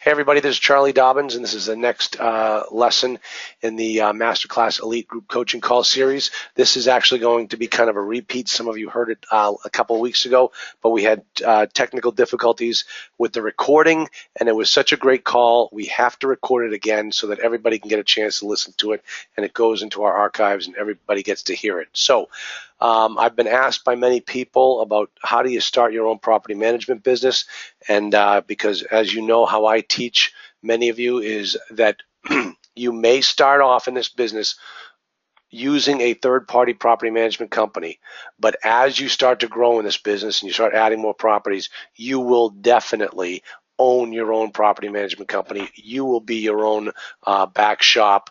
Hey everybody, this is Charlie Dobbins, and this is the next lesson in the Masterclass Elite Group Coaching Call Series. This is actually going to be kind of a repeat. Some of you heard it a couple of weeks ago, but we had technical difficulties with the recording, and it was such a great call. We have to record it again so that everybody can get a chance to listen to it, and it goes into our archives, and everybody gets to hear it. So I've been asked by many people about how do you start your own property management business, and because as you know, how I teach many of you is that you may start off in this business using a third-party property management company, but as you start to grow in this business and you start adding more properties, you will definitely own your own property management company. You will be your own back shop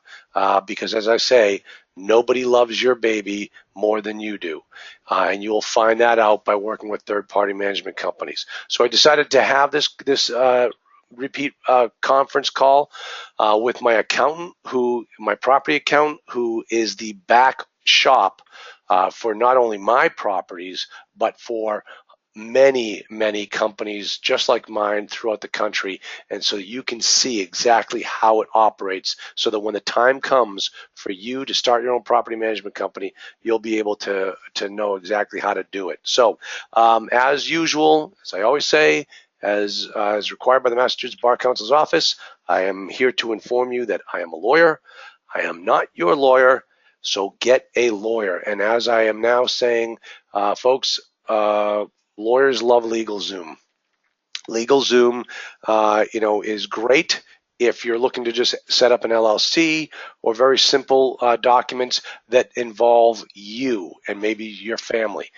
because, as I say, nobody loves your baby more than you do. And you will find that out by working with third-party management companies. So I decided to have this repeat conference call with my accountant, my property accountant, who is the back shop for not only my properties, but for many companies just like mine throughout the country, and so you can see exactly how it operates, so that when the time comes for you to start your own property management company, you'll be able to know exactly how to do it. So as usual, as I always say, as required by the Massachusetts Bar Council's office, I am here to inform you that I am a lawyer. I am not your lawyer, so get a lawyer. And as I am now saying, folks, lawyers love LegalZoom. LegalZoom, is great if you're looking to just set up an LLC or very simple documents that involve you and maybe your family.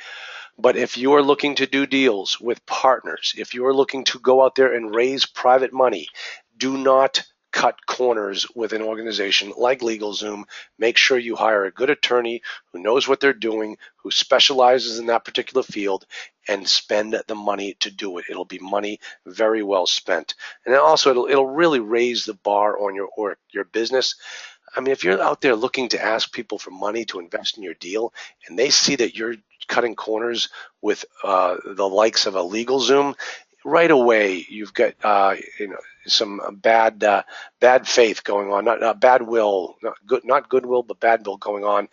But if you are looking to do deals with partners, if you are looking to go out there and raise private money, do not cut corners with an organization like LegalZoom. Make sure you hire a good attorney who knows what they're doing, who specializes in that particular field, and spend the money to do it. It'll be money very well spent. And then also it'll really raise the bar on your business. I mean, if you're out there looking to ask people for money to invest in your deal, and they see that you're cutting corners with the likes of a LegalZoom, right away you've got some bad faith going on, not bad will, not goodwill, but bad will going on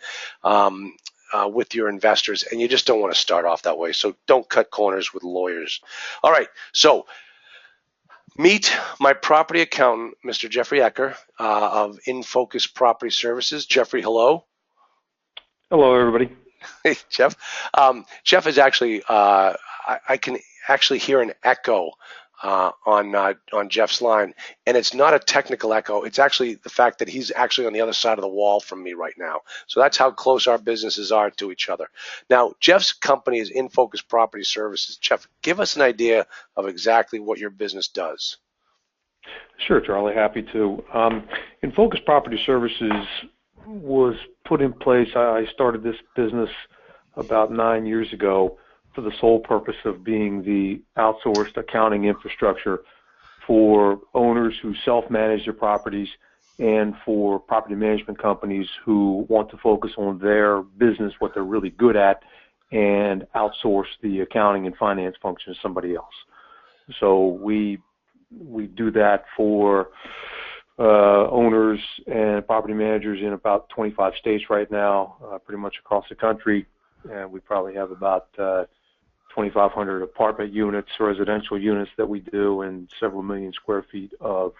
with your investors, and you just don't want to start off that way. So don't cut corners with lawyers. All right, so meet my property accountant, Mr. Jeffrey Ecker of InFocus Property Services. Jeffrey, hello. Hello, everybody. Hey, Jeff. Jeff is actually, I can actually hear an echo on Jeff's line, and it's not a technical echo. It's actually the fact that he's actually on the other side of the wall from me right now. So that's how close our businesses are to each other. Now, Jeff's company is InFocus Property Services. Jeff, give us an idea of exactly what your business does. Sure, Charlie. Happy to. InFocus Property Services was put in place. I started this business about 9 years ago for the sole purpose of being the outsourced accounting infrastructure for owners who self-manage their properties and for property management companies who want to focus on their business, what they're really good at, and outsource the accounting and finance function to somebody else. So we do that for owners and property managers in about 25 states right now, pretty much across the country. And we probably have about 2,500 apartment units, residential units that we do, and several million square feet of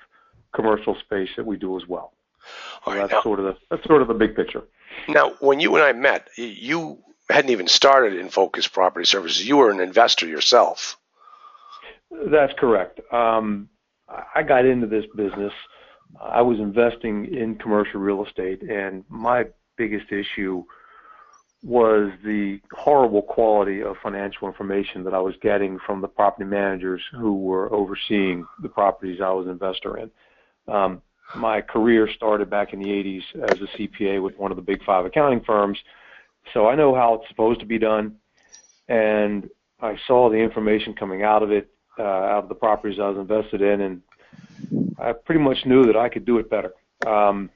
commercial space that we do as well. So right, that's sort of the big picture. Now, when you and I met, you hadn't even started InFocus Property Services. You were an investor yourself. That's correct. I got into this business. I was investing in commercial real estate, and my biggest issue was the horrible quality of financial information that I was getting from the property managers who were overseeing the properties I was an investor in. My career started back in the 80s as a CPA with one of the big 5 accounting firms, so I know how it's supposed to be done, and I saw the information coming out of it, out of the properties I was invested in, and I pretty much knew that I could do it better.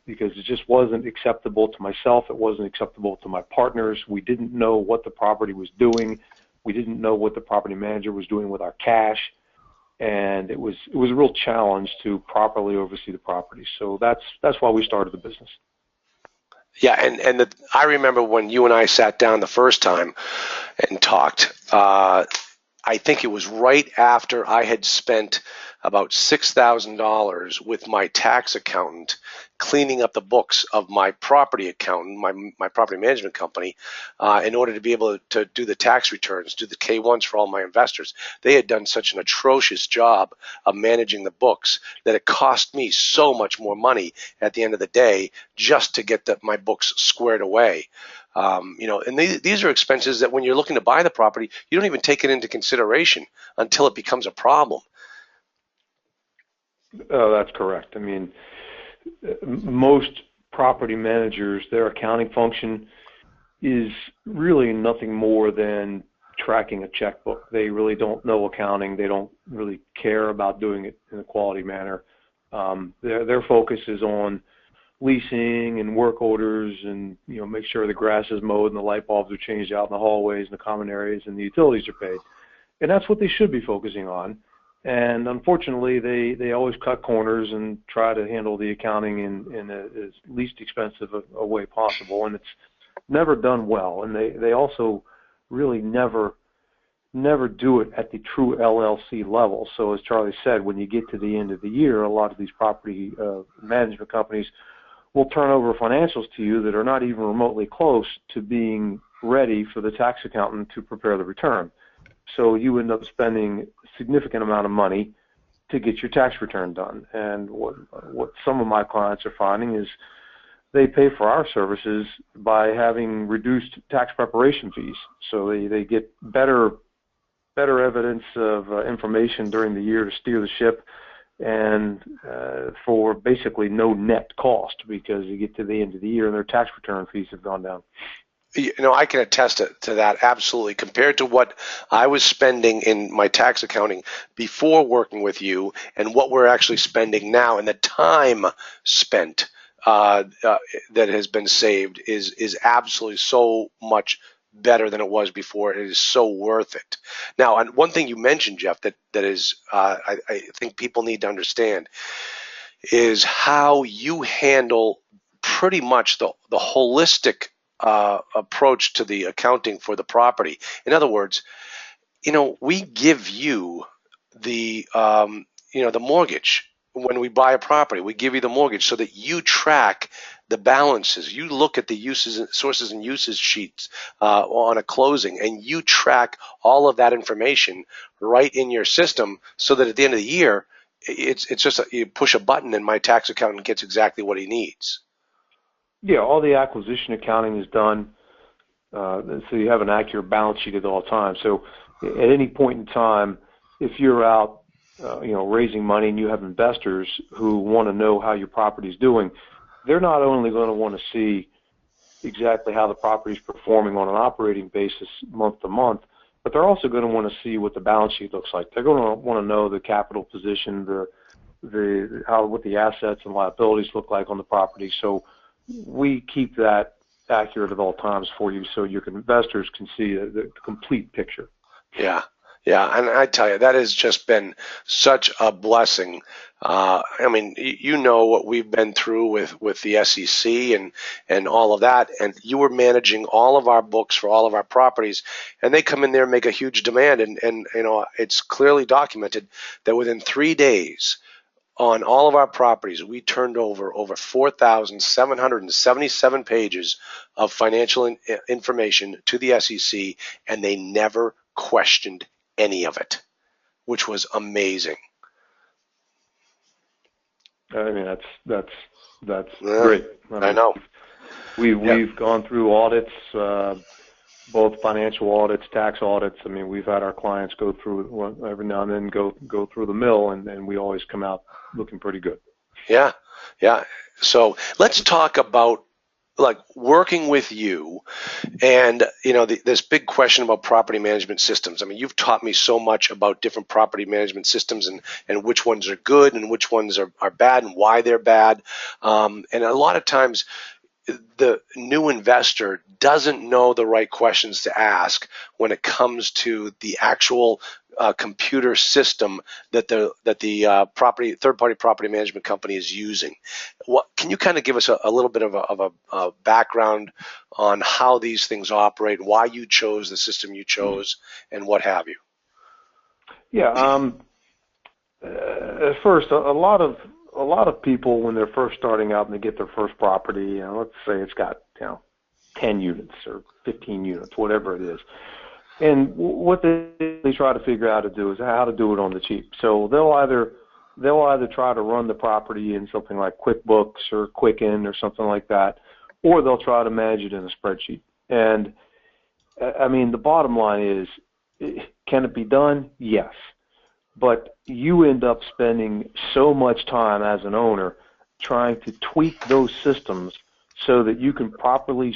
Because it just wasn't acceptable to myself. It wasn't acceptable to my partners. We didn't know what the property was doing. We didn't know what the property manager was doing with our cash. and it was a real challenge to properly oversee the property. So that's why we started the business. Yeah, and I remember when you and I sat down the first time and talked. I think it was right after I had spent about $6,000 with my tax accountant cleaning up the books of my property accountant, my property management company, in order to be able to do the tax returns, do the K-1s for all my investors. They had done such an atrocious job of managing the books that it cost me so much more money at the end of the day just to get my books squared away. And these are expenses that when you're looking to buy the property, you don't even take it into consideration until it becomes a problem. Oh, that's correct. I mean, most property managers, their accounting function is really nothing more than tracking a checkbook. They really don't know accounting. They don't really care about doing it in a quality manner. Their focus is on leasing and work orders, and make sure the grass is mowed and the light bulbs are changed out in the hallways and the common areas and the utilities are paid. And that's what they should be focusing on. And unfortunately, they always cut corners and try to handle the accounting in as least expensive a way possible, and it's never done well. And they also really never do it at the true LLC level. So as Charlie said, when you get to the end of the year, a lot of these property management companies will turn over financials to you that are not even remotely close to being ready for the tax accountant to prepare the return. So you end up spending a significant amount of money to get your tax return done. And what some of my clients are finding is they pay for our services by having reduced tax preparation fees. So they get better evidence of information during the year to steer the ship, and for basically no net cost, because you get to the end of the year and their tax return fees have gone down. I can attest to that absolutely. Compared to what I was spending in my tax accounting before working with you, and what we're actually spending now, and the time spent that has been saved is absolutely so much better than it was before. It is so worth it. Now, and one thing you mentioned, Jeff, that is I think people need to understand is how you handle pretty much the holistic approach to the accounting for the property. In other words, we give you the the mortgage when we buy a property. We give you the mortgage so that you track the balances. You look at the uses, sources, and uses sheets on a closing, and you track all of that information right in your system, so that at the end of the year, it's just you push a button and my tax accountant gets exactly what he needs. Yeah, all the acquisition accounting is done, so you have an accurate balance sheet at all times. So at any point in time, if you're out, raising money and you have investors who want to know how your property is doing, they're not only going to want to see exactly how the property is performing on an operating basis month to month, but they're also going to want to see what the balance sheet looks like. They're going to want to know the capital position, what the assets and liabilities look like on the property. So we keep that accurate at all times for you, so your investors can see the complete picture. Yeah, and I tell you, that has just been such a blessing. You know what we've been through with the SEC and all of that, and you were managing all of our books for all of our properties, and they come in there and make a huge demand, and it's clearly documented that within 3 days, on all of our properties, we turned over 4,777 pages of financial information to the SEC, and they never questioned any of it, which was amazing. I mean, that's great. I know. We've gone through audits, both financial audits, tax audits. I mean, we've had our clients go through every now and then go through the mill, and we always come out looking pretty good. Yeah. So let's talk about working with you, and this big question about property management systems. I mean, you've taught me so much about different property management systems and which ones are good and which ones are bad and why they're bad. And a lot of times, the new investor doesn't know the right questions to ask when it comes to the actual computer system that the third-party property management company is using. What can you kind of give us a little bit of a background on how these things operate, why you chose the system you chose, and what have you? Yeah. At first, a lot of people, when they're first starting out and they get their first property, let's say it's got 10 units or 15 units, whatever it is. And what they try to figure out to do is how to do it on the cheap. So they'll either try to run the property in something like QuickBooks or Quicken or something like that, or they'll try to manage it in a spreadsheet. And I mean, the bottom line is, can it be done? Yes. But you end up spending so much time as an owner trying to tweak those systems so that you can properly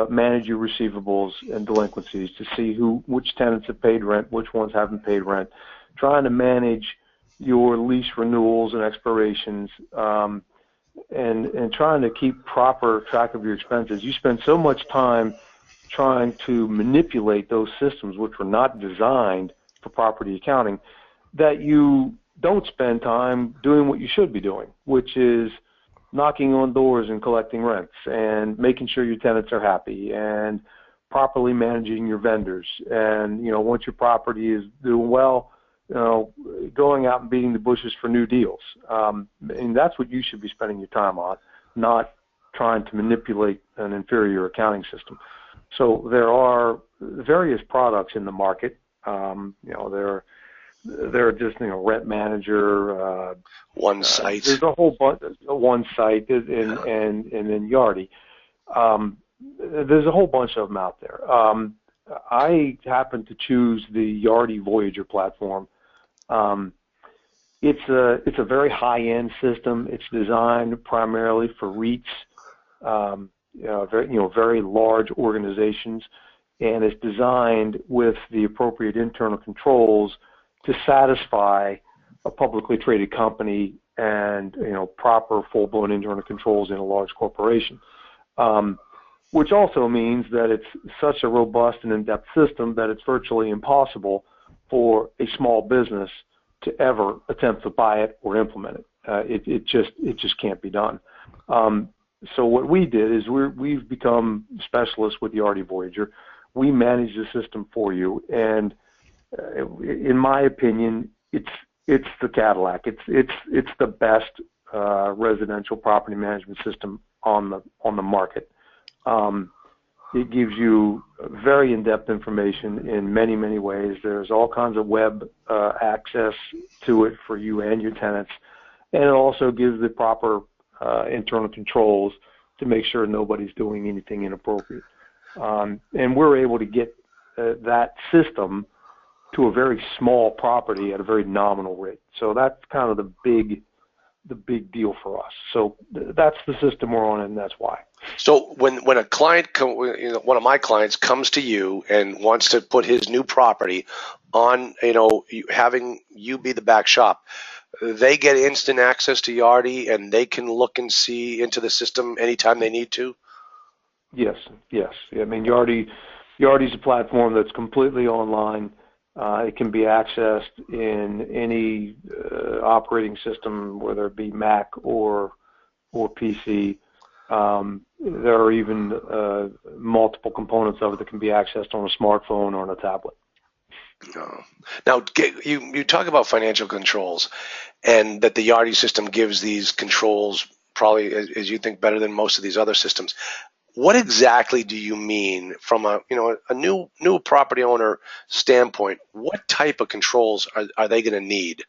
manage your receivables and delinquencies to see which tenants have paid rent, which ones haven't paid rent, trying to manage your lease renewals and expirations, and trying to keep proper track of your expenses. You spend so much time trying to manipulate those systems, which were not designed for property accounting, that you don't spend time doing what you should be doing, which is knocking on doors and collecting rents and making sure your tenants are happy and properly managing your vendors. And, once your property is doing well, going out and beating the bushes for new deals. And that's what you should be spending your time on, not trying to manipulate an inferior accounting system. So there are various products in the market. There are just Rent Manager, One Site. There's a whole bunch. One Site and then Yardi. There's a whole bunch of them out there. I happen to choose the Yardi Voyager platform. It's a very high-end system. It's designed primarily for REITs, very large organizations, and it's designed with the appropriate internal controls to satisfy a publicly traded company and proper full-blown internal controls in a large corporation, which also means that it's such a robust and in-depth system that it's virtually impossible for a small business to ever attempt to buy it or implement it. It just can't be done. So what we did is we've become specialists with the Yardi Voyager. We manage the system for you, and in my opinion, it's the Cadillac. It's the best residential property management system on the market. It gives you very in-depth information in many ways. There's all kinds of web access to it for you and your tenants, and it also gives the proper internal controls to make sure nobody's doing anything inappropriate. And we're able to get that system to a very small property at a very nominal rate. So that's kind of the big deal for us. So that's the system we're on, and that's why. So when a client, one of my clients comes to you and wants to put his new property on, having you be the back shop, they get instant access to Yardi and they can look and see into the system anytime they need to? Yes. I mean, Yardi's a platform that's completely online. It can be accessed in any operating system, whether it be Mac or PC. There are even multiple components of it that can be accessed on a smartphone or on a tablet. Now, you talk about financial controls, and that the Yardi system gives these controls probably, as you think, better than most of these other systems. What exactly do you mean from a new property owner standpoint? What type of controls are they going to need?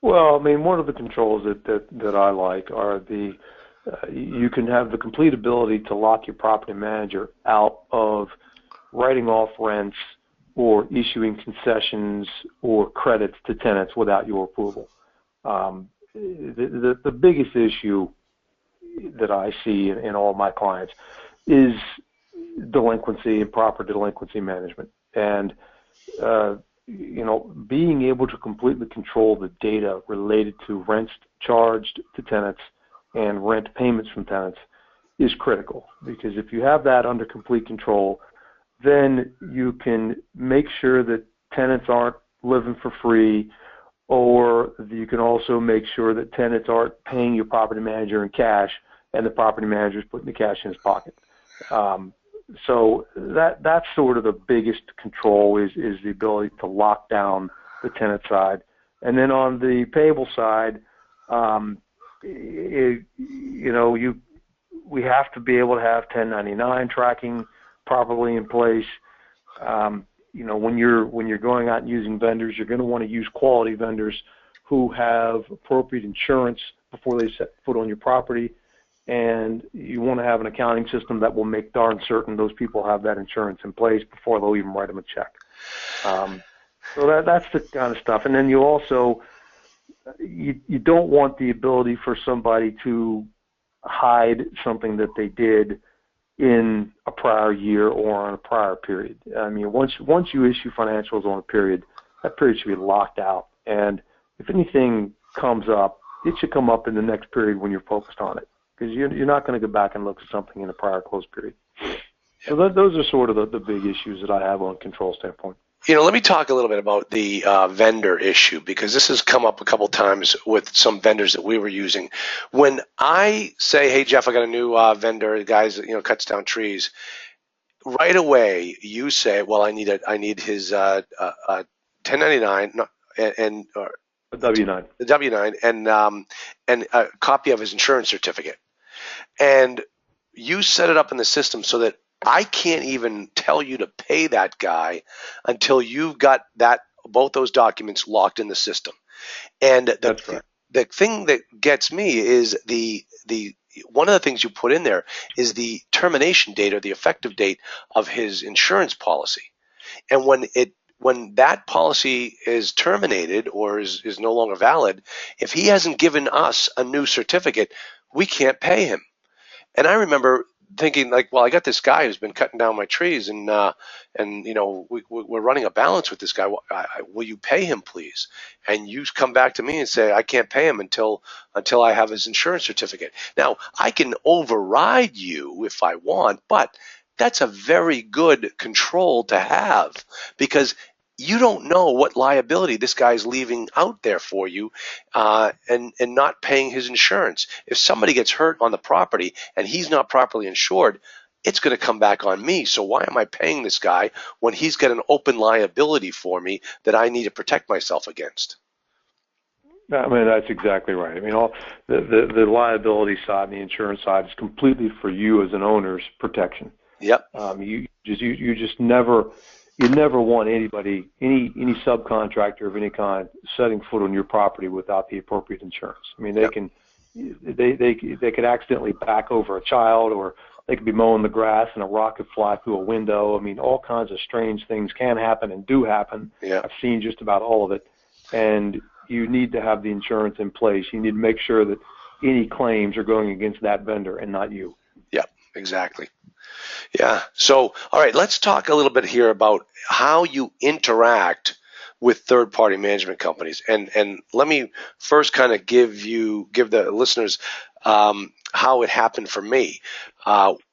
Well, I mean, one of the controls that I like are you can have the complete ability to lock your property manager out of writing off rents or issuing concessions or credits to tenants without your approval. The biggest issue that I see in all my clients is delinquency and proper delinquency management. And, being able to completely control the data related to rents charged to tenants and rent payments from tenants is critical, because if you have that under complete control, then you can make sure that tenants aren't living for free, or you can also make sure that tenants aren't paying your property manager in cash and the property manager is putting the cash in his pocket. So that's sort of the biggest control is the ability to lock down the tenant side. And then on the payable side, we have to be able to have 1099 tracking properly in place. When you're going out and using vendors, you're going to want to use quality vendors who have appropriate insurance before they set foot on your property, and you want to have an accounting system that will make darn certain those people have that insurance in place before they'll even write them a check. So that's the kind of stuff. And then you also you don't want the ability for somebody to hide something that they did in a prior year or on a prior period. I mean, once you issue financials on a period, that period should be locked out. And if anything comes up, it should come up in the next period when you're focused on it, because you're not going to go back and look at something in a prior closed period. So those are sort of the big issues that I have on a control standpoint. Let me talk a little bit about the vendor issue, because this has come up a couple times with some vendors that we were using. When I say, hey, Jeff, I got a new vendor, the guys cuts down trees, right away you say, well, I need his 1099 and a W-9. The W-9 and a copy of his insurance certificate. And you set it up in the system so that I can't even tell you to pay that guy until you've got both those documents locked in the system. And the thing that gets me is the one of the things you put in there is the termination date or the effective date of his insurance policy. And when that policy is terminated or is no longer valid, if he hasn't given us a new certificate, we can't pay him. And I remember thinking, like, well, I got this guy who's been cutting down my trees, and we're running a balance with this guy. Will you pay him, please? And you come back to me and say, I can't pay him until I have his insurance certificate. Now, I can override you if I want, but that's a very good control to have, because you don't know what liability this guy's leaving out there for you and not paying his insurance. If somebody gets hurt on the property and he's not properly insured, it's going to come back on me. So why am I paying this guy when he's got an open liability for me that I need to protect myself against? I mean, that's exactly right. I mean, all the liability side and the insurance side is completely for you as an owner's protection. Yep. You just never want anybody, any subcontractor of any kind, setting foot on your property without the appropriate insurance. I mean, they could accidentally back over a child, or they could be mowing the grass and a rock could fly through a window. I mean, all kinds of strange things can happen and do happen. Yeah. I've seen just about all of it. And you need to have the insurance in place. You need to make sure that any claims are going against that vendor and not you. Yeah, exactly. Yeah. So, all right, let's talk a little bit here about how you interact with third-party management companies. And let me first kind of give the listeners how it happened for me.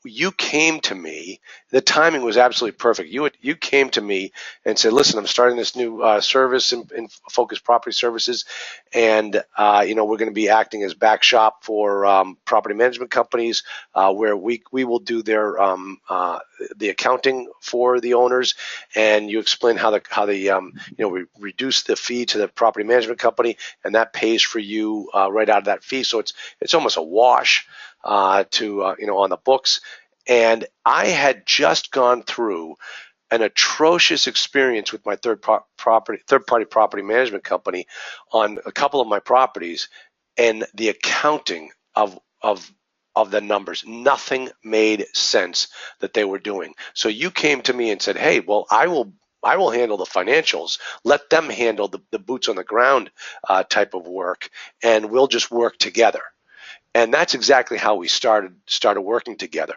You came to me. The timing was absolutely perfect. You came to me and said, "Listen, I'm starting this new service in Focus Property Services, and we're going to be acting as back shop for property management companies, where we will do their the accounting for the owners." And you explain how we reduce the fee to the property management company, and that pays for you right out of that fee. So it's almost a wash on the books. And I had just gone through an atrocious experience with my third-party property management company on a couple of my properties, and the accounting of the numbers, nothing made sense that they were doing. So you came to me and said, "Hey, well, I will handle the financials. Let them handle the boots on the ground type of work, and we'll just work together." And that's exactly how we started working together.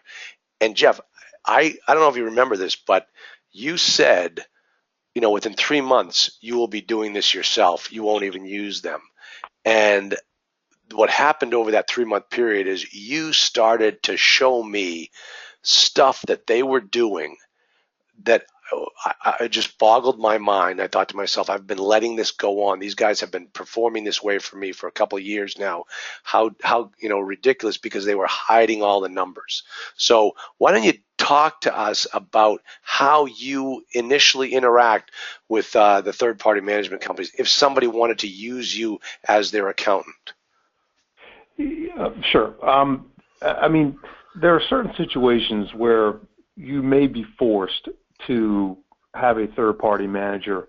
And Jeff, I don't know if you remember this, but you said, within 3 months, you will be doing this yourself. You won't even use them. And what happened over that 3-month period is you started to show me stuff that they were doing that it just boggled my mind. I thought to myself, I've been letting this go on. These guys have been performing this way for me for a couple of years now. How ridiculous, because they were hiding all the numbers. So why don't you talk to us about how you initially interact with the third-party management companies if somebody wanted to use you as their accountant? Sure. I mean, there are certain situations where you may be forced to have a third-party manager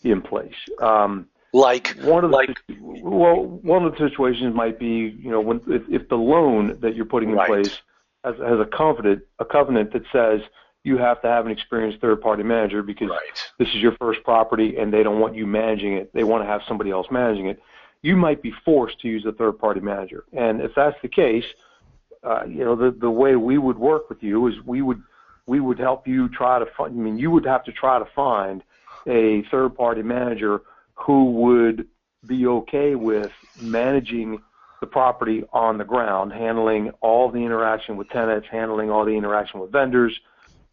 in place. One of the situations might be, if the loan that you're putting in place has a covenant that says you have to have an experienced third-party manager because this is your first property and they don't want you managing it. They want to have somebody else managing it. You might be forced to use a third-party manager. And if that's the case, the way we would work with you is we would help you try to find. I mean, you would have to try to find a third-party manager who would be okay with managing the property on the ground, handling all the interaction with tenants, handling all the interaction with vendors,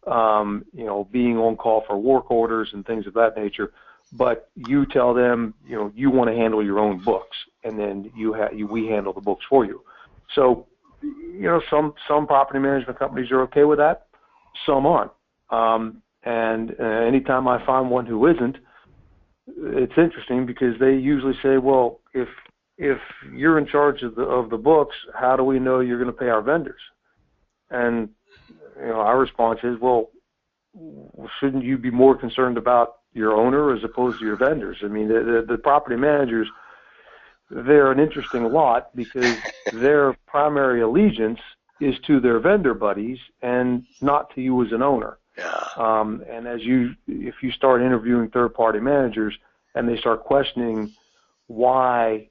being on call for work orders and things of that nature. But you tell them, you want to handle your own books, and then we handle the books for you. So, some property management companies are okay with that, some aren't. And anytime I find one who isn't, it's interesting because they usually say, well, if you're in charge of the books, how do we know you're going to pay our vendors? And our response is, well, shouldn't you be more concerned about your owner as opposed to your vendors? I mean, the property managers, they're an interesting lot because their primary allegiance is to their vendor buddies and not to you as an owner. And if you start interviewing third-party managers and they start questioning why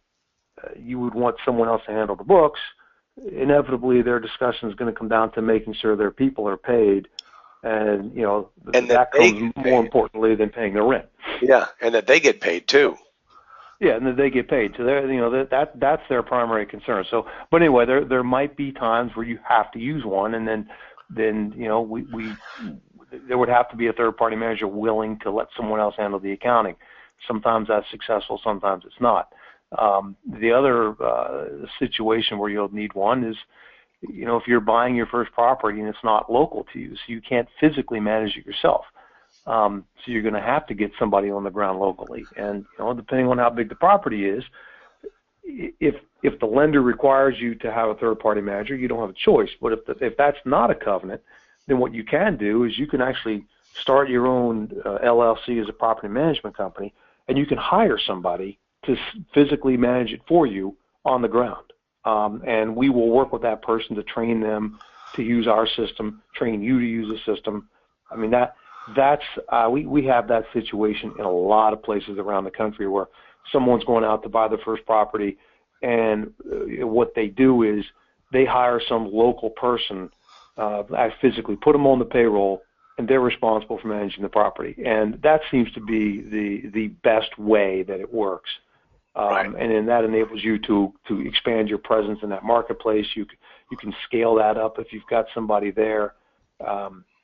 you would want someone else to handle the books, inevitably their discussion is going to come down to making sure their people are paid, and that comes more importantly than paying their rent. Yeah, and that they get paid too. Yeah, and that they get paid. So that's their primary concern. So, but anyway, there might be times where you have to use one, and then there would have to be a third-party manager willing to let someone else handle the accounting. Sometimes that's successful, sometimes it's not. The other situation where you'll need one is, if you're buying your first property and it's not local to you, so you can't physically manage it yourself. So you're going to have to get somebody on the ground locally. And depending on how big the property is, if the lender requires you to have a third-party manager, you don't have a choice. But if that's not a covenant, then what you can do is you can actually start your own LLC as a property management company, and you can hire somebody to physically manage it for you on the ground. And we will work with that person to train them to use our system, train you to use the system. I mean, we have that situation in a lot of places around the country where someone's going out to buy their first property, and what they do is they hire some local person, physically put them on the payroll, and they're responsible for managing the property. And that seems to be the best way that it works. And then that enables you to expand your presence in that marketplace. You can scale that up if you've got somebody there.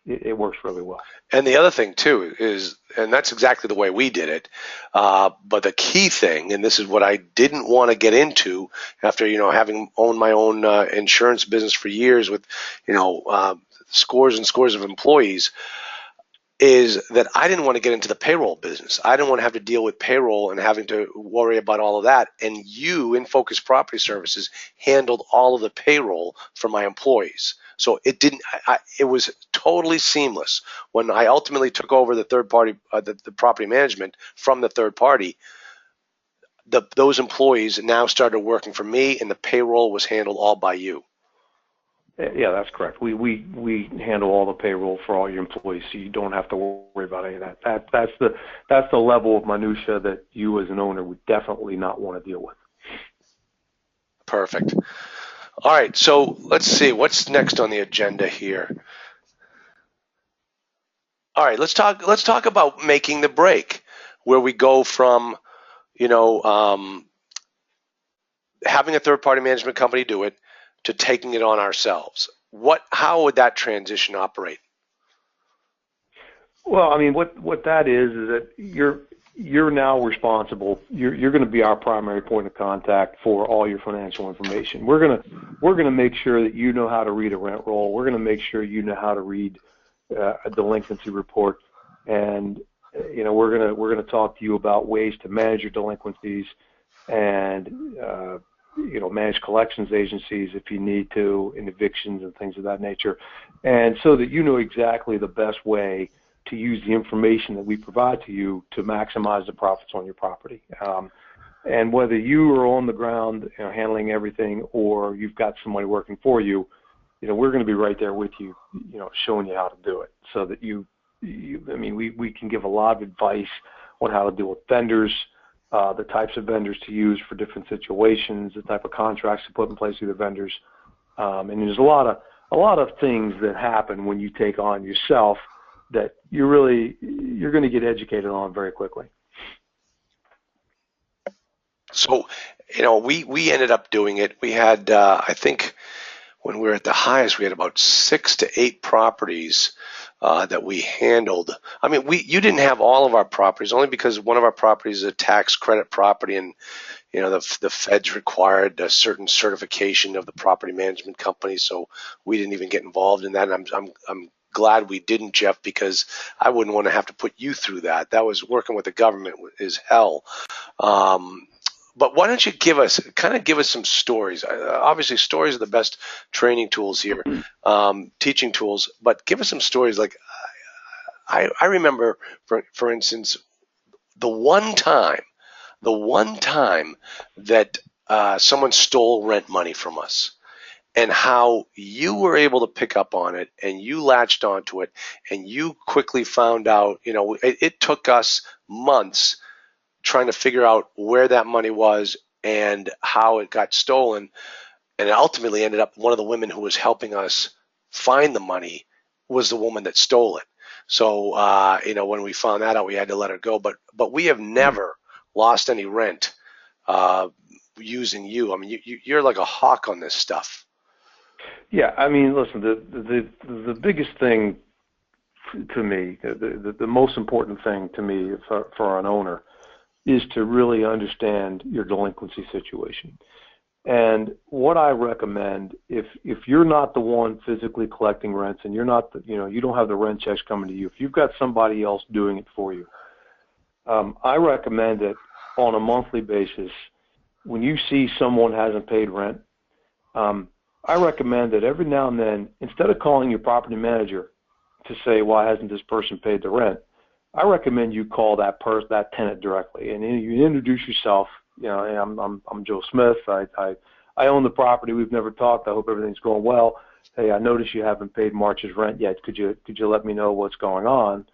It works really well. And the other thing too is, and that's exactly the way we did it. But the key thing, and this is what I didn't want to get into after having owned my own insurance business for years with scores and scores of employees, is that I didn't want to get into the payroll business. I didn't want to have to deal with payroll and having to worry about all of that. And InFocus Property Services, handled all of the payroll for my employees. So it was totally seamless. When I ultimately took over the third party, the property management from the third party, those employees now started working for me, and the payroll was handled all by you. Yeah, that's correct. We handle all the payroll for all your employees, so you don't have to worry about any of that. That's the level of minutia that you as an owner would definitely not want to deal with. Perfect. All right, so let's see what's next on the agenda here. All right, let's talk about making the break, where we go from having a third-party management company do it to taking it on ourselves. How would that transition operate? Well, I mean, what that is that you're now responsible. You're going to be our primary point of contact for all your financial information. We're gonna make sure that you know how to read a rent roll. We're going to make sure you know how to read a delinquency report, and we're gonna talk to you about ways to manage your delinquencies and manage collections agencies if you need to, and evictions and things of that nature, and so that you know exactly the best way to use the information that we provide to you to maximize the profits on your property. And whether you are on the ground handling everything or you've got somebody working for you, we're going to be right there with you, showing you how to do it so that we can give a lot of advice on how to deal with vendors, the types of vendors to use for different situations, the type of contracts to put in place with the vendors. And there's a lot of things that happen when you take on yourself that you're going to get educated on very quickly. So, we ended up doing it. We had, I think, when we were at the highest, we had about 6 to 8 properties that we handled. I mean, you didn't have all of our properties, only because one of our properties is a tax credit property, and the feds required a certain certification of the property management company, so we didn't even get involved in that. And I'm glad we didn't, Jeff, because I wouldn't want to have to put you through that. That was working with the government is hell. But why don't you give us some stories? Obviously, stories are the best training tools here, teaching tools. But give us some stories. Like I remember, for instance, the one time that someone stole rent money from us, and how you were able to pick up on it, and you latched onto it, and you quickly found out. It took us months trying to figure out where that money was and how it got stolen, and it ultimately ended up one of the women who was helping us find the money was the woman that stole it. So when we found that out, we had to let her go. But we have never lost any rent using you. I mean, you're like a hawk on this stuff. Yeah, I mean, listen, the biggest thing to me, the most important thing to me for an owner is to really understand your delinquency situation. And what I recommend, if you're not the one physically collecting rents, and you're not, you don't have the rent checks coming to you, if you've got somebody else doing it for you, I recommend that on a monthly basis, when you see someone hasn't paid rent, I recommend that every now and then, instead of calling your property manager to say, why hasn't this person paid the rent, I recommend you call that tenant directly, and you introduce yourself. Hey, I'm Joe Smith. I own the property. We've never talked. I hope everything's going well. Hey, I noticed you haven't paid March's rent yet. Could you let me know what's going on?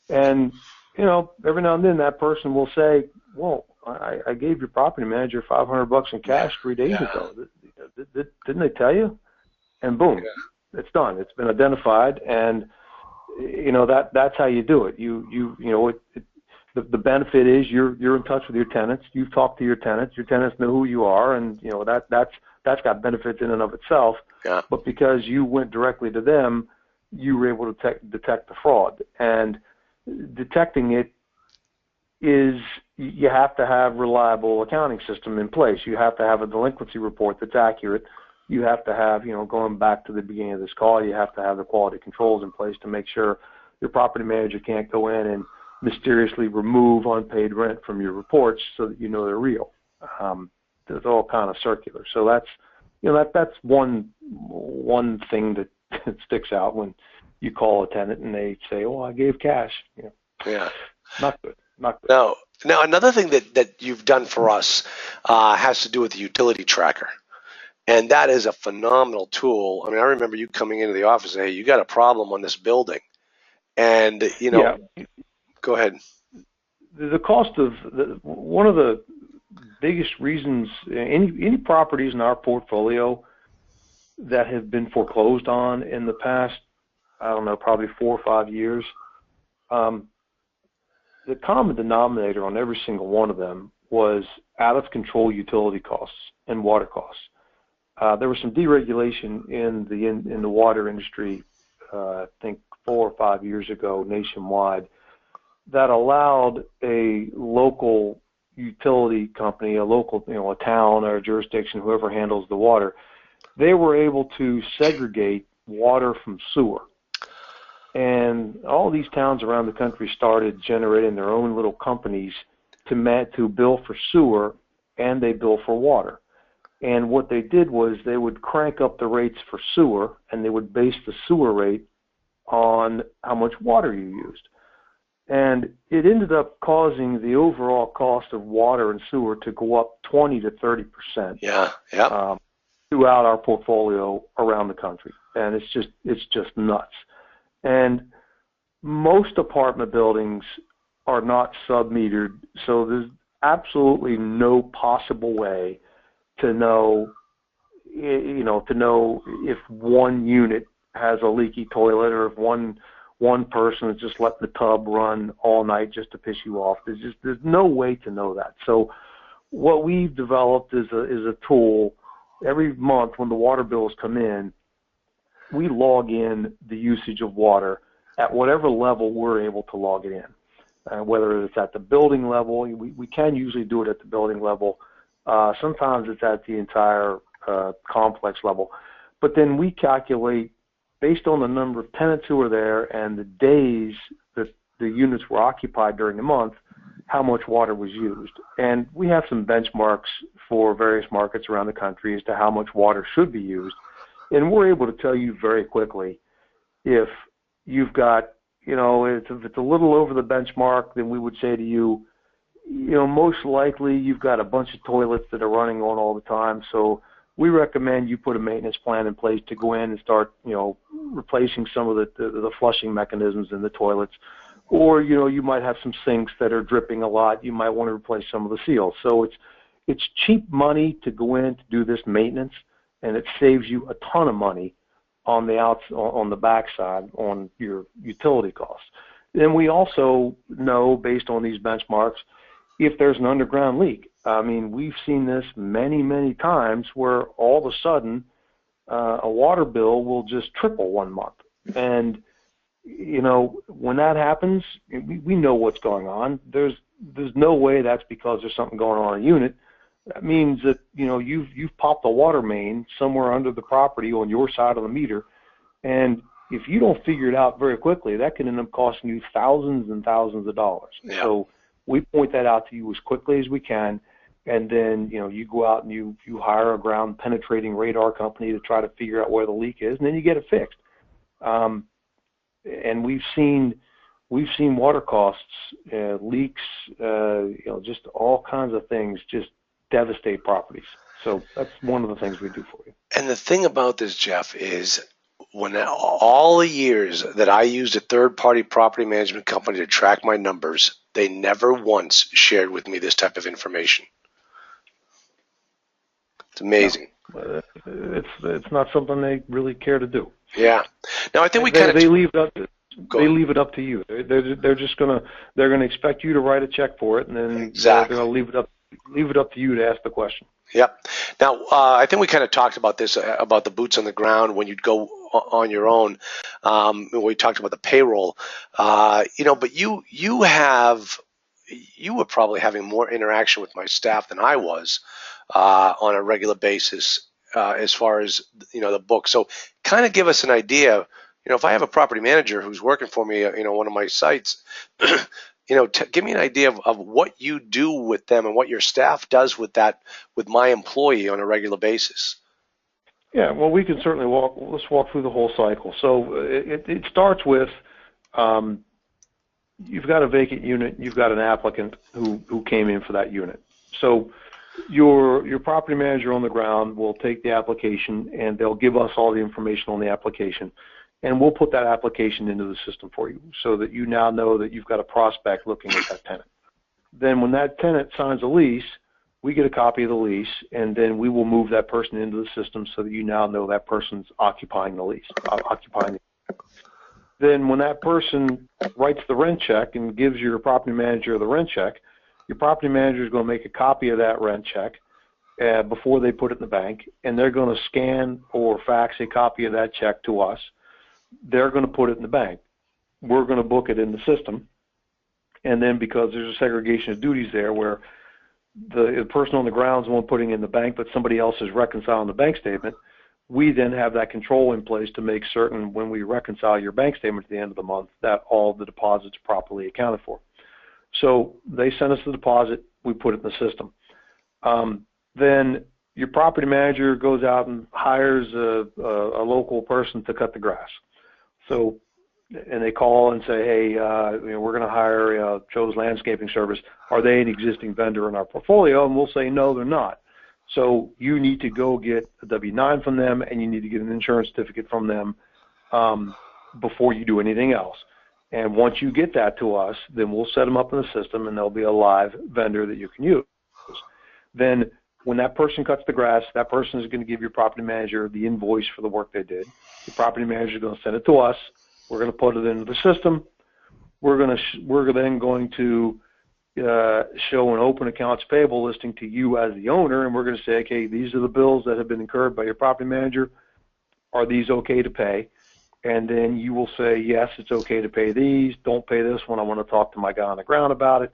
And every now and then that person will say, well, I gave your property manager $500 in cash 3 days ago. Didn't they tell you? And boom, it's done. It's been identified, and that's how you do it. The benefit is you're in touch with your tenants. You've talked to your tenants. Your tenants know who you are, and that's got benefits in and of itself. Yeah. But because you went directly to them, you were able to detect the fraud. And detecting it is, you have to have reliable accounting system in place. You have to have a delinquency report that's accurate. You have to have, going back to the beginning of this call, you have to have the quality controls in place to make sure your property manager can't go in and mysteriously remove unpaid rent from your reports so that they're real. It's all kind of circular. So that's one thing that sticks out when you call a tenant and they say, "Oh, I gave cash." Yeah. Not good. Now another thing that you've done for us has to do with the utility tracker. And that is a phenomenal tool. I mean, I remember you coming into the office and, hey, you got a problem on this building. And, go ahead. The cost of one of the biggest reasons, any properties in our portfolio that have been foreclosed on in the past, I don't know, probably 4 or 5 years, the common denominator on every single one of them was out of control utility costs and water costs. There was some deregulation in the water industry, I think 4 or 5 years ago nationwide that allowed a local utility company, a local, a town or a jurisdiction, whoever handles the water, they were able to segregate water from sewer. And all these towns around the country started generating their own little companies to bill for sewer, and they bill for water. And what they did was they would crank up the rates for sewer, and they would base the sewer rate on how much water you used. And it ended up causing the overall cost of water and sewer to go up 20 to 30%. Yeah. Throughout our portfolio around the country, and it's just nuts. And most apartment buildings are not sub-metered, so there's absolutely no possible way to know, if one unit has a leaky toilet or if one person is just letting the tub run all night just to piss you off. There's no way to know that. So what we've developed is a tool. Every month when the water bills come in, we log in the usage of water at whatever level we're able to log it in. Whether it's at the building level, we can usually do it at the building level. Sometimes it's at the entire complex level. But then we calculate, based on the number of tenants who are there and the days that the units were occupied during the month, how much water was used. And we have some benchmarks for various markets around the country as to how much water should be used. And we're able to tell you very quickly if you've got, if it's a little over the benchmark, then we would say to you, most likely you've got a bunch of toilets that are running on all the time. So we recommend you put a maintenance plan in place to go in and start, replacing some of the flushing mechanisms in the toilets. Or, you might have some sinks that are dripping a lot. You might want to replace some of the seals. So it's cheap money to go in to do this maintenance, and it saves you a ton of money on the backside on your utility costs. Then we also know, based on these benchmarks, if there's an underground leak. I mean, we've seen this many, many times where all of a sudden a water bill will just triple one month. And when that happens, we know what's going on. There's no way that's because there's something going on in a unit. That means that, you've popped a water main somewhere under the property on your side of the meter. And if you don't figure it out very quickly, that can end up costing you thousands and thousands of dollars. Yeah. So we point that out to you as quickly as we can. And then, you go out and you hire a ground penetrating radar company to try to figure out where the leak is, and then you get it fixed. And we've seen water costs, leaks, just all kinds of things just devastate properties. So that's one of the things we do for you. And the thing about this, Jeff, is when all the years that I used a third-party property management company to track my numbers, they never once shared with me this type of information. It's amazing. No, it's not something they really care to do. Yeah. Now I think they leave it up to you. They're just gonna expect you to write a check for it, and then exactly. They're gonna leave it up to you to ask the question. Yep. Now I think we kind of talked about this about the boots on the ground when you'd go on your own. We talked about the payroll. But you were probably having more interaction with my staff than I was on a regular basis. As far as the book, so kind of give us an idea. If I have a property manager who's working for me, one of my sites, give me an idea of what you do with them and what your staff does with my employee on a regular basis. Yeah, well, we can certainly let's walk through the whole cycle. So it starts with you've got a vacant unit, you've got an applicant who came in for that unit. So your property manager on the ground will take the application, and they'll give us all the information on the application, and we'll put that application into the system for you so that you now know that you've got a prospect looking at that tenant. Then when that tenant signs a lease, we get a copy of the lease, and then we will move that person into the system so that you now know that person's occupying the lease. Then when that person writes the rent check and gives your property manager the rent check, your property manager is going to make a copy of that rent check before they put it in the bank, and they're going to scan or fax a copy of that check to us. They're going to put it in the bank. we're going to book it in the system. And then because there's a segregation of duties there where the person on the ground is the one putting in the bank, but somebody else is reconciling the bank statement, we then have that control in place to make certain when we reconcile your bank statement at the end of the month that all the deposits are properly accounted for. So they send us the deposit, we put it in the system. Then your property manager goes out and hires a local person to cut the grass. So, and they call and say, hey, we're going to hire Joe's Landscaping Service. Are they an existing vendor in our portfolio? And we'll say, no, they're not. So you need to go get a W-9 from them, and you need to get an insurance certificate from them before you do anything else. And once you get that to us, then we'll set them up in the system, and there'll be a live vendor that you can use. Then when that person cuts the grass, that person is going to give your property manager the invoice for the work they did. The property manager is going to send it to us. We're going to put it into the system. We're then going to show an open accounts payable listing to you as the owner, and we're going to say, okay, these are the bills that have been incurred by your property manager. Are these okay to pay? And then you will say, yes, it's okay to pay these. Don't pay this one. I want to talk to my guy on the ground about it.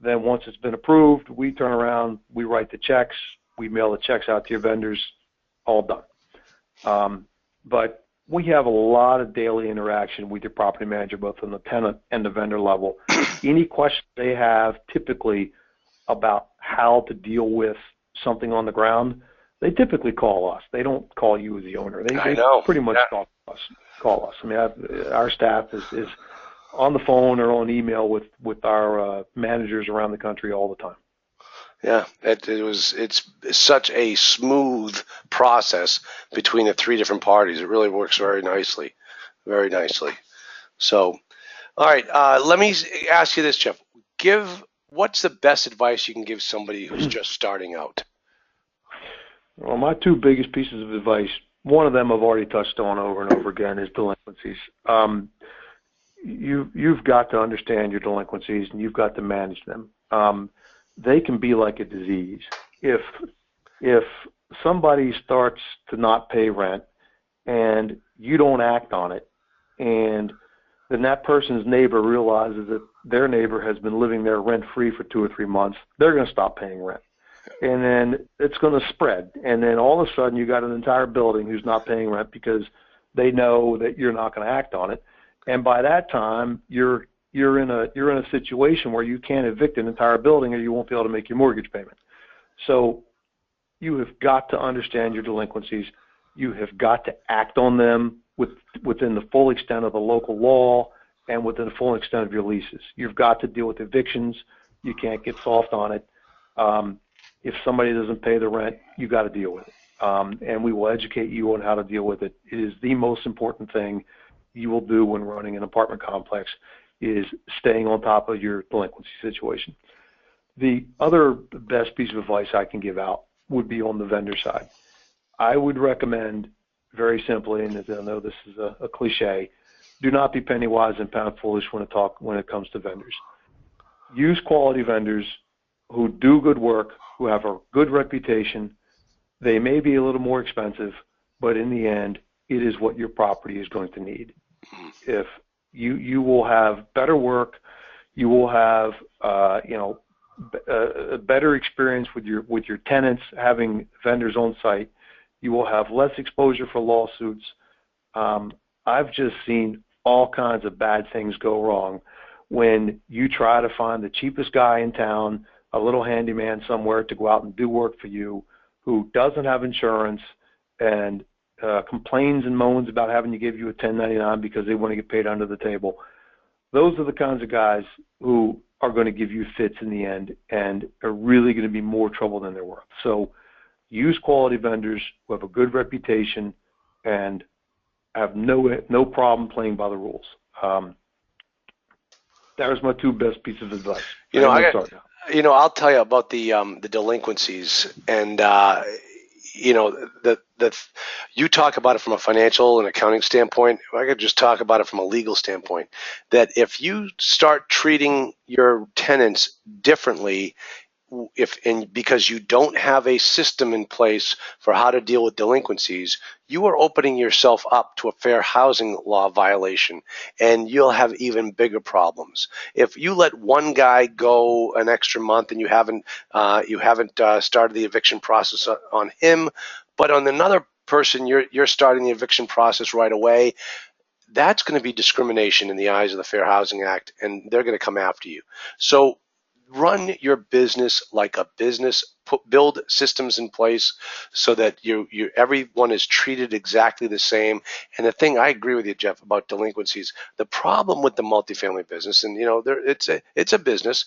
Then once it's been approved, we turn around, we write the checks, we mail the checks out to your vendors, all done. But we have a lot of daily interaction with your property manager, both on the tenant and the vendor level. Any questions they have typically about how to deal with something on the ground, they typically call us. They don't call you as the owner. They pretty much call us. I mean, our staff is on the phone or on email with our managers around the country all the time. Yeah, it's such a smooth process between the three different parties. It really works very nicely, very nicely. So, all right, let me ask you this, Jeff. What's the best advice you can give somebody who's just starting out? Well, my two biggest pieces of advice, one of them I've already touched on over and over again, is delinquencies. You've got to understand your delinquencies, and you've got to manage them. They can be like a disease. If somebody starts to not pay rent and you don't act on it, and then that person's neighbor realizes that their neighbor has been living there rent-free for 2 or 3 months, they're going to stop paying rent. And then it's going to spread. And then all of a sudden you got an entire building who's not paying rent because they know that you're not going to act on it. And by that time, you're in a situation where you can't evict an entire building or you won't be able to make your mortgage payment. So you have got to understand your delinquencies. You have got to act on them within the full extent of the local law and within the full extent of your leases. You've got to deal with evictions. You can't get soft on it. If somebody doesn't pay the rent, you got to deal with it. And we will educate you on how to deal with it. It is the most important thing you will do when running an apartment complex, is staying on top of your delinquency situation. The other best piece of advice I can give out would be on the vendor side. I would recommend, very simply, and I know this is a cliche, do not be penny wise and pound foolish when it comes to vendors. Use quality vendors who do good work, who have a good reputation. They may be a little more expensive, but in the end, it is what your property is going to need. If you will have better work, you will have a better experience with your tenants having vendors on site. You will have less exposure for lawsuits. I've just seen all kinds of bad things go wrong when you try to find the cheapest guy in town, a little handyman somewhere to go out and do work for you, who doesn't have insurance and complains and moans about having to give you a 1099 because they want to get paid under the table. Those are the kinds of guys who are going to give you fits in the end and are really going to be more trouble than they're worth. So use quality vendors who have a good reputation and have no problem playing by the rules. That was my two best pieces of advice. I'll tell you about the delinquencies, and you talk about it from a financial and accounting standpoint. I could just talk about it from a legal standpoint. That if you start treating your tenants differently because you don't have a system in place for how to deal with delinquencies, you are opening yourself up to a fair housing law violation, and you'll have even bigger problems. If you let one guy go an extra month and you haven't started the eviction process on him, but on another person you're starting the eviction process right away, that's going to be discrimination in the eyes of the Fair Housing Act, and they're going to come after you. So run your business like a business. Build systems in place so that everyone is treated exactly the same. And the thing, I agree with you, Jeff, about delinquencies. The problem with the multifamily business, and it's a business,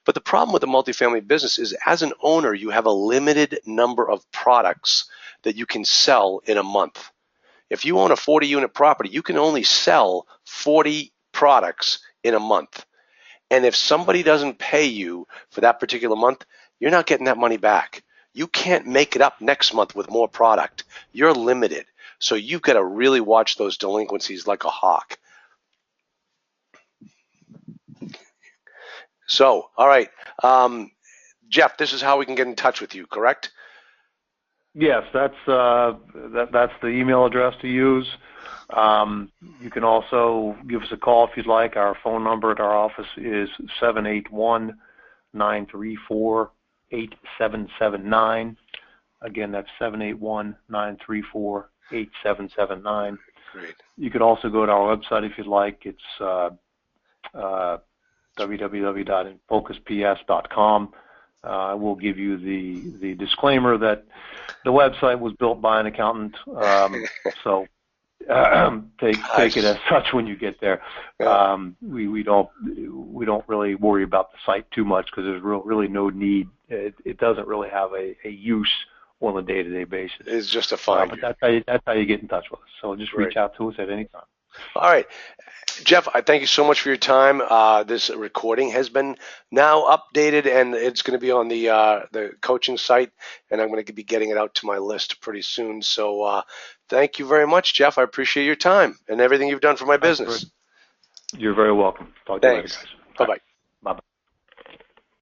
but the problem with the multifamily business is, as an owner, you have a limited number of products that you can sell in a month. If you own a 40-unit property, you can only sell 40 products in a month. And if somebody doesn't pay you for that particular month, you're not getting that money back. You can't make it up next month with more product. You're limited. So you've got to really watch those delinquencies like a hawk. So, all right. Jeff, this is how we can get in touch with you, correct? Yes, that's the email address to use. You can also give us a call if you'd like. Our phone number at our office is 781-934-8779. Again, that's 781-934-8779. Great. You could also go to our website if you'd like. It's www.infocusps.com. We'll give you the disclaimer that the website was built by an accountant, so take it as such when you get there. We don't really worry about the site too much because there's really no need. It doesn't really have a use on a day-to-day basis. It's just a fine. But that's how you get in touch with us. So just reach out to us at any time. All right. Jeff, I thank you so much for your time. This recording has been now updated, and it's going to be on the coaching site, and I'm going to be getting it out to my list pretty soon. So thank you very much, Jeff. I appreciate your time and everything you've done for my business. You're very welcome. Talk to you later, guys. Bye-bye.